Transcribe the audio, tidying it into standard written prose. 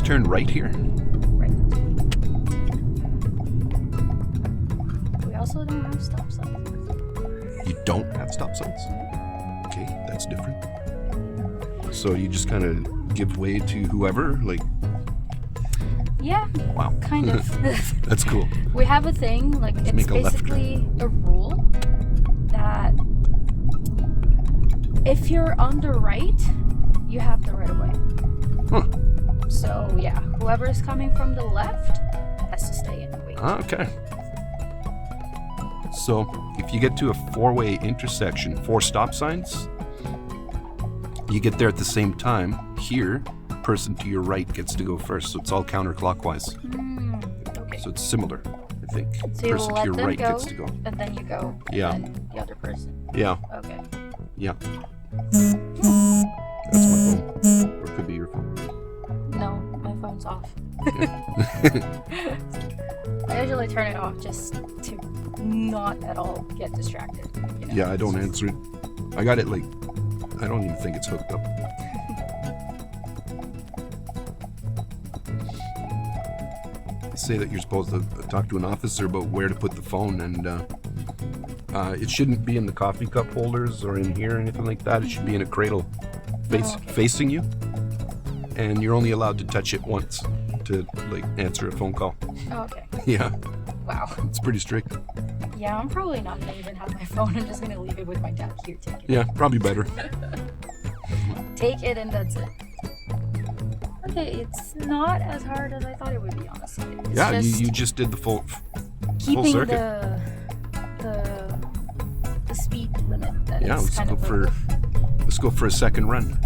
just turn right here? Right. We also don't have stop signs. You don't have stop signs? Okay, that's different. So you just kind of give way to whoever, like... Yeah. Wow. Kind of. That's cool. We have a thing, like it's make a left basically a rule that if you're on the right, you have the right of way. Huh. So yeah, whoever is coming from the left has to stay in the way. Okay. So if you get to a four-way intersection, 4 stop signs, you get there at the same time. Here, person to your right gets to go first, so it's all counterclockwise. Okay. So it's similar, I think. So you Person to let your them right go, gets to go. and then you go, Yeah. and then the other person. Yeah, Okay. yeah. That's my phone. Or it could be your phone. No, my phone's off. Okay. I usually turn it off just to not at all get distracted. You know? Yeah, I don't answer it. I got it like, I don't even think it's hooked up. They say that you're supposed to talk to an officer about where to put the phone, and it shouldn't be in the coffee cup holders or in here or anything like that. It should be in a cradle facing you, and you're only allowed to touch it once to like answer a phone call. Okay. Yeah, Wow. it's pretty strict. Yeah, I'm probably not gonna even have my phone. I'm just gonna leave it with my dad. Here, take it. Yeah, probably better. Take it and that's it. Okay, it's not as hard as I thought it would be, honestly. It's Yeah, just you just did the full keeping circuit. the speed limit. That Yeah, is let's kind go of for a second run.